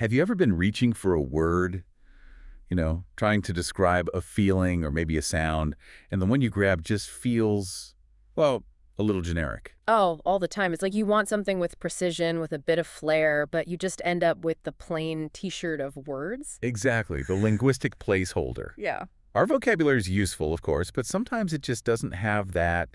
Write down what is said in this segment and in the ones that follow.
Have you ever been reaching for a word, trying to describe a feeling or maybe a sound, and the one you grab just feels, well, a little generic? Oh, all the time. It's like you want something with precision, with a bit of flair, but you just end up with the plain T-shirt of words. Exactly, the linguistic placeholder. Yeah. Our vocabulary is useful, of course, but sometimes it just doesn't have that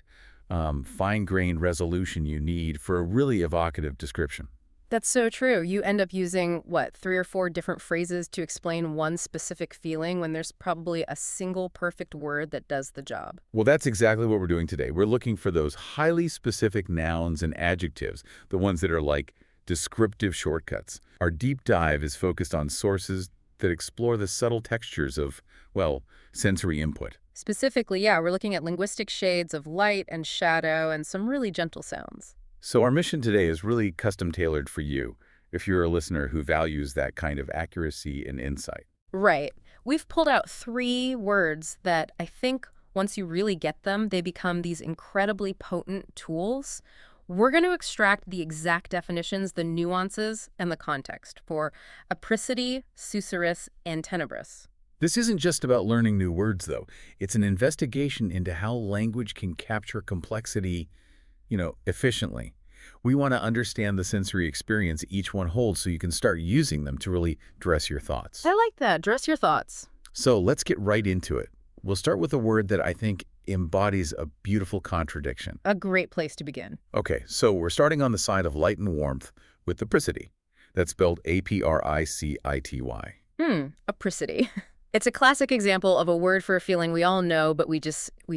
fine-grained resolution you need for a really evocative description. That's so true. You end up using, what, 3 or 4 different phrases to explain one specific feeling when there's probably a single perfect word that does the job. Well, that's exactly what we're doing today. We're looking for those highly specific nouns and adjectives, the ones that are like descriptive shortcuts. Our deep dive is focused on sources that explore the subtle textures of, well, sensory input. Specifically, yeah, we're looking at linguistic shades of light and shadow and some really gentle sounds. So our mission today is really custom-tailored for you, if you're a listener who values that kind of accuracy and insight. Right. We've pulled out 3 words that I think once you really get them, they become these incredibly potent tools. We're going to extract the exact definitions, the nuances, and the context for Apricity, Susurrus, and Tenebrous. This isn't just about learning new words, though. It's an investigation into how language can capture complexity, efficiently. We want to understand the sensory experience each one holds so you can start using them to really dress your thoughts. I like that. Dress your thoughts. So let's get right into it. We'll start with a word that I think embodies a beautiful contradiction. A great place to begin. Okay, so we're starting on the side of light and warmth with apricity. That's spelled A-P-R-I-C-I-T-Y. Apricity. It's a classic example of a word for a feeling we all know, but we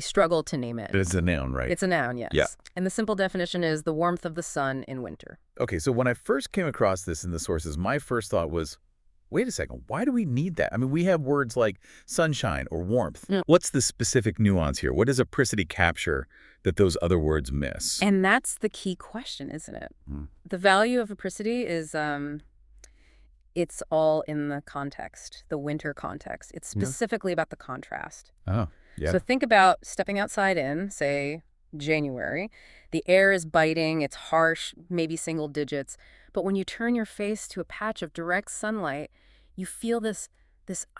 struggle to name it. It's a noun, right? It's a noun, yes. Yeah. And the simple definition is the warmth of the sun in winter. Okay, so when I first came across this in the sources, my first thought was, wait a second, why do we need that? I mean, we have words like sunshine or warmth. What's the specific nuance here? What does apricity capture that those other words miss? And that's the key question, isn't it? The value of apricity is it's all in the context, the winter context. It's specifically about the contrast. Oh, yeah. So think about stepping outside in, say, January. The air is biting, it's harsh, maybe single digits. But when you turn your face to a patch of direct sunlight, you feel this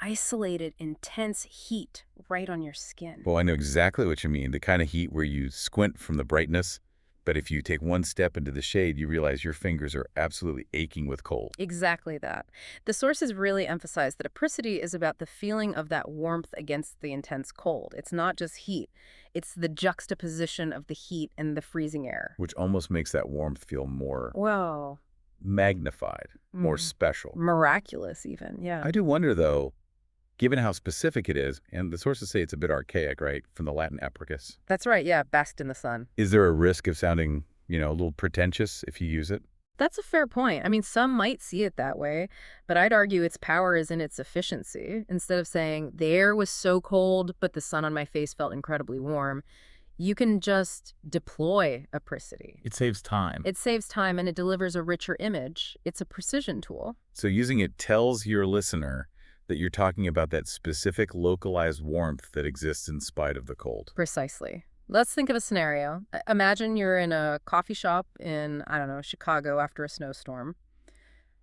isolated, intense heat right on your skin. Well, I know exactly what you mean. The kind of heat where you squint from the brightness, but if you take one step into the shade, you realize your fingers are absolutely aching with cold. Exactly that. The sources really emphasize that apricity is about the feeling of that warmth against the intense cold. It's not just heat. It's the juxtaposition of the heat and the freezing air. Which almost makes that warmth feel more Whoa. magnified, more special. Miraculous even, yeah. I do wonder, though, given how specific it is, and the sources say it's a bit archaic, right, from the Latin apricus. That's right, yeah, basked in the sun. Is there a risk of sounding, a little pretentious if you use it? That's a fair point. I mean, some might see it that way, but I'd argue its power is in its efficiency. Instead of saying, the air was so cold, but the sun on my face felt incredibly warm, you can just deploy apricity. It saves time. It saves time and it delivers a richer image. It's a precision tool. So using it tells your listener that you're talking about that specific localized warmth that exists in spite of the cold. Precisely. Let's think of a scenario. Imagine you're in a coffee shop in, I don't know, Chicago after a snowstorm.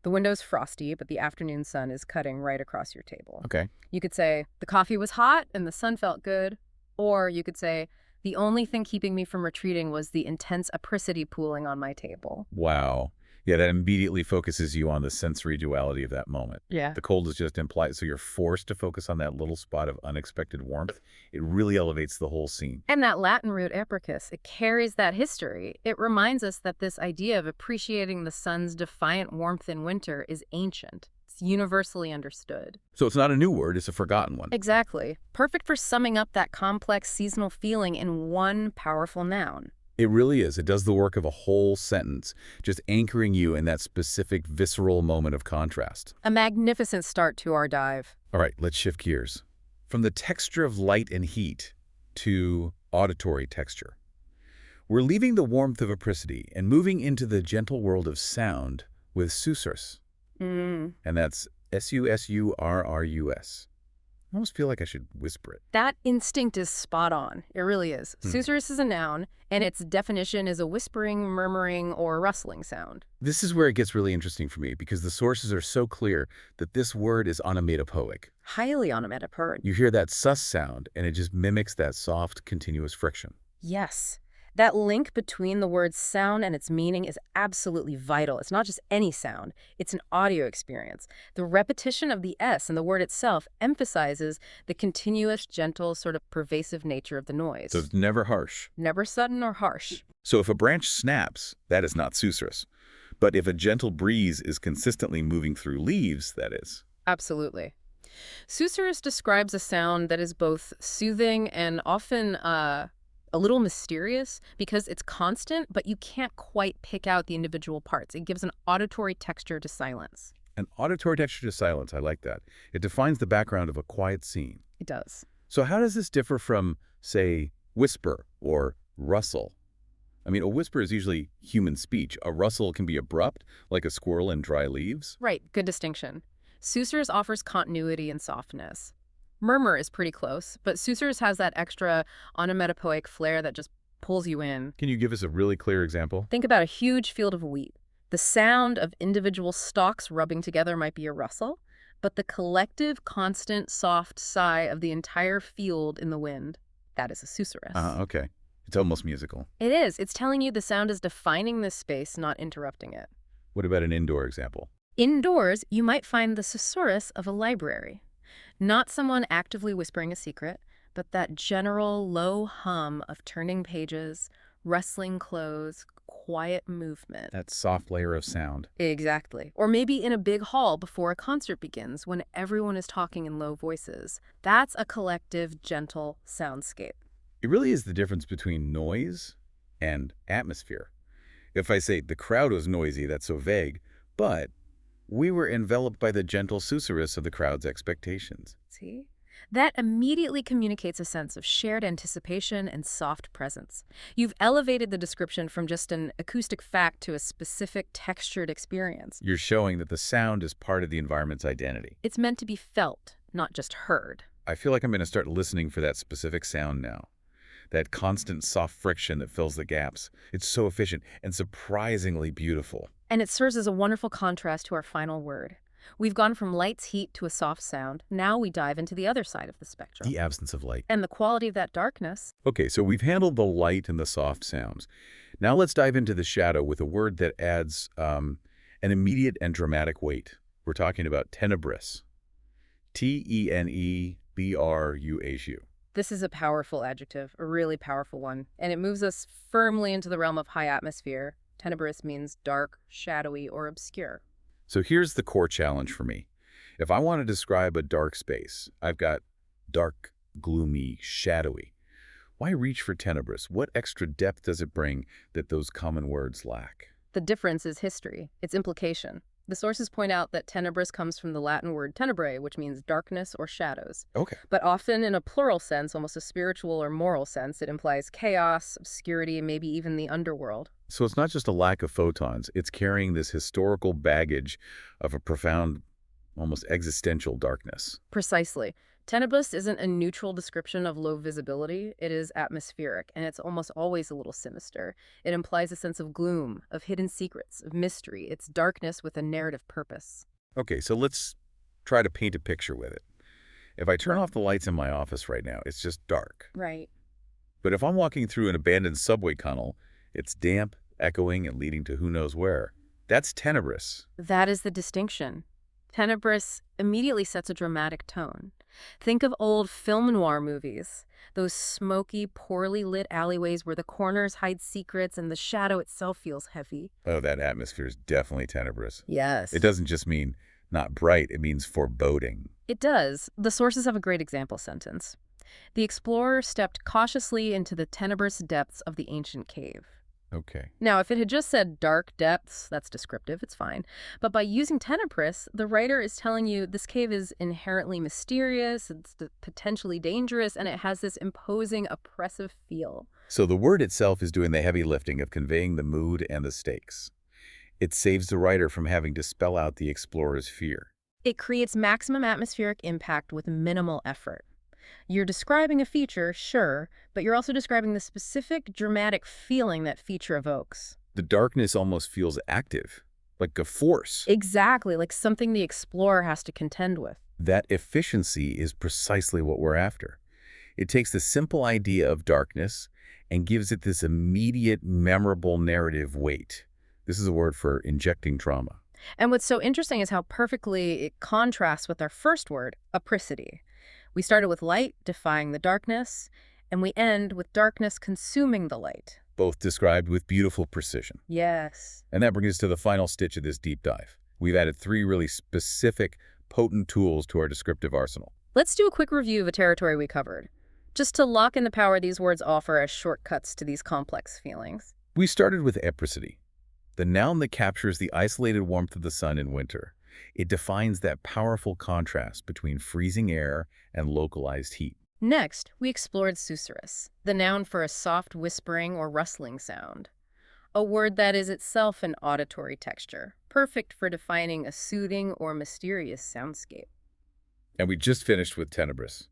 The window's frosty, but the afternoon sun is cutting right across your table. Okay. You could say, the coffee was hot and the sun felt good. Or you could say, the only thing keeping me from retreating was the intense apricity pooling on my table. Wow. Yeah, that immediately focuses you on the sensory duality of that moment. Yeah. The cold is just implied, so you're forced to focus on that little spot of unexpected warmth. It really elevates the whole scene. And that Latin root apricus, it carries that history. It reminds us that this idea of appreciating the sun's defiant warmth in winter is ancient. It's universally understood. So it's not a new word, it's a forgotten one. Exactly. Perfect for summing up that complex seasonal feeling in one powerful noun. It really is. It does the work of a whole sentence, just anchoring you in that specific visceral moment of contrast. A magnificent start to our dive. All right, let's shift gears. From the texture of light and heat to auditory texture. We're leaving the warmth of apricity and moving into the gentle world of sound with Susurrus. And that's S-U-S-U-R-R-U-S. I almost feel like I should whisper it. That instinct is spot on. It really is. Susurrus is a noun, and its definition is a whispering, murmuring, or rustling sound. This is where it gets really interesting for me because the sources are so clear that this word is onomatopoeic. Highly onomatopoeic. You hear that sus sound, and it just mimics that soft, continuous friction. Yes. That link between the word's sound and its meaning is absolutely vital. It's not just any sound. It's an audio experience. The repetition of the S in the word itself emphasizes the continuous, gentle, sort of pervasive nature of the noise. So it's never harsh. Never sudden or harsh. So if a branch snaps, that is not Susurrus. But if a gentle breeze is consistently moving through leaves, that is. Absolutely. Susurrus describes a sound that is both soothing and often a little mysterious because it's constant, but you can't quite pick out the individual parts. It gives an auditory texture to silence. An auditory texture to silence, I like that. It defines the background of a quiet scene. It does. So how does this differ from, say, whisper or rustle? I mean, a whisper is usually human speech. A rustle can be abrupt, like a squirrel in dry leaves. Right, good distinction. Susurrus offers continuity and softness. Murmur is pretty close, but Susurrus has that extra onomatopoeic flair that just pulls you in. Can you give us a really clear example? Think about a huge field of wheat. The sound of individual stalks rubbing together might be a rustle, but the collective, constant, soft sigh of the entire field in the wind, that is a Susurrus. Okay. It's almost musical. It is. It's telling you the sound is defining this space, not interrupting it. What about an indoor example? Indoors, you might find the Susurrus of a library. Not someone actively whispering a secret, but that general low hum of turning pages, rustling clothes, quiet movement. That soft layer of sound. Exactly. Or maybe in a big hall before a concert begins when everyone is talking in low voices. That's a collective, gentle soundscape. It really is the difference between noise and atmosphere. If I say the crowd was noisy, that's so vague, but we were enveloped by the gentle Susurrus of the crowd's expectations. See? That immediately communicates a sense of shared anticipation and soft presence. You've elevated the description from just an acoustic fact to a specific textured experience. You're showing that the sound is part of the environment's identity. It's meant to be felt, not just heard. I feel like I'm going to start listening for that specific sound now. That constant soft friction that fills the gaps. It's so efficient and surprisingly beautiful. And it serves as a wonderful contrast to our final word. We've gone from light's heat to a soft sound. Now we dive into the other side of the spectrum. The absence of light. And the quality of that darkness. Okay, so we've handled the light and the soft sounds. Now let's dive into the shadow with a word that adds an immediate and dramatic weight. We're talking about tenebrous. Tenebrous. This is a powerful adjective, a really powerful one, and it moves us firmly into the realm of high atmosphere. Tenebrous means dark, shadowy, or obscure. So here's the core challenge for me. If I want to describe a dark space, I've got dark, gloomy, shadowy. Why reach for tenebrous? What extra depth does it bring that those common words lack? The difference is history, its implication. The sources point out that tenebrous comes from the Latin word tenebrae, which means darkness or shadows. Okay. But often in a plural sense, almost a spiritual or moral sense, it implies chaos, obscurity, maybe even the underworld. So it's not just a lack of photons, it's carrying this historical baggage of a profound, almost existential darkness. Precisely. Tenebrous isn't a neutral description of low visibility. It is atmospheric, and it's almost always a little sinister. It implies a sense of gloom, of hidden secrets, of mystery. It's darkness with a narrative purpose. Okay, so let's try to paint a picture with it. If I turn off the lights in my office right now, it's just dark. Right. But if I'm walking through an abandoned subway tunnel, it's damp, echoing, and leading to who knows where. That's tenebrous. That is the distinction. Tenebrous immediately sets a dramatic tone. Think of old film noir movies, those smoky, poorly lit alleyways where the corners hide secrets and the shadow itself feels heavy. Oh, that atmosphere is definitely tenebrous. Yes. It doesn't just mean not bright, it means foreboding. It does. The sources have a great example sentence. The explorer stepped cautiously into the tenebrous depths of the ancient cave. Okay. Now, if it had just said dark depths, that's descriptive, it's fine. But by using tenebrous, the writer is telling you this cave is inherently mysterious, it's potentially dangerous, and it has this imposing, oppressive feel. So the word itself is doing the heavy lifting of conveying the mood and the stakes. It saves the writer from having to spell out the explorer's fear. It creates maximum atmospheric impact with minimal effort. You're describing a feature, sure, but you're also describing the specific dramatic feeling that feature evokes. The darkness almost feels active, like a force. Exactly, like something the explorer has to contend with. That efficiency is precisely what we're after. It takes the simple idea of darkness and gives it this immediate, memorable narrative weight. This is a word for injecting drama. And what's so interesting is how perfectly it contrasts with our first word, apricity. We started with light defying the darkness, and we end with darkness consuming the light. Both described with beautiful precision. Yes. And that brings us to the final stitch of this deep dive. We've added 3 really specific, potent tools to our descriptive arsenal. Let's do a quick review of a territory we covered, just to lock in the power these words offer as shortcuts to these complex feelings. We started with apricity, the noun that captures the isolated warmth of the sun in winter. It defines that powerful contrast between freezing air and localized heat. Next, we explored Susurrus, the noun for a soft whispering or rustling sound, a word that is itself an auditory texture, perfect for defining a soothing or mysterious soundscape. And we just finished with Tenebrous,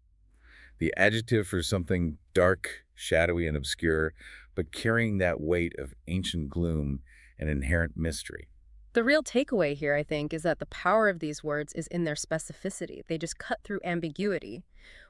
the adjective for something dark, shadowy, and obscure, but carrying that weight of ancient gloom and inherent mystery. The real takeaway here, I think, is that the power of these words is in their specificity. They just cut through ambiguity.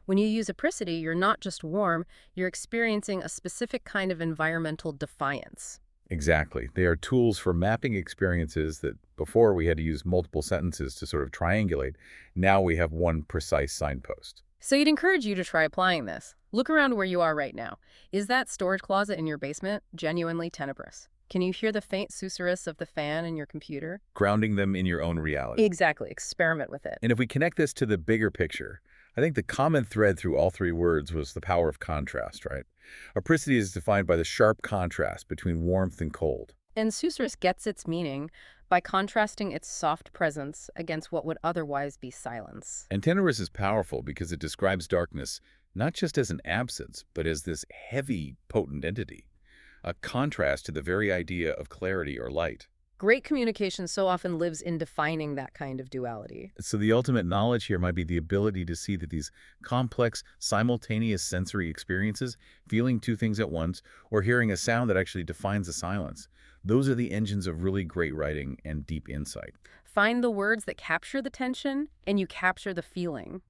When you use apricity, you're not just warm, you're experiencing a specific kind of environmental defiance. Exactly. They are tools for mapping experiences that before we had to use multiple sentences to sort of triangulate. Now we have one precise signpost. So you'd encourage you to try applying this. Look around where you are right now. Is that storage closet in your basement genuinely tenebrous? Can you hear the faint susurrus of the fan in your computer? Grounding them in your own reality. Exactly. Experiment with it. And if we connect this to the bigger picture, I think the common thread through all 3 words was the power of contrast, right? Apricity is defined by the sharp contrast between warmth and cold. And Susurrus gets its meaning by contrasting its soft presence against what would otherwise be silence. And Tenebrous is powerful because it describes darkness not just as an absence, but as this heavy, potent entity, a contrast to the very idea of clarity or light. Great communication so often lives in defining that kind of duality. So the ultimate knowledge here might be the ability to see that these complex, simultaneous sensory experiences, feeling 2 things at once, or hearing a sound that actually defines a silence, those are the engines of really great writing and deep insight. Find the words that capture the tension, and you capture the feeling.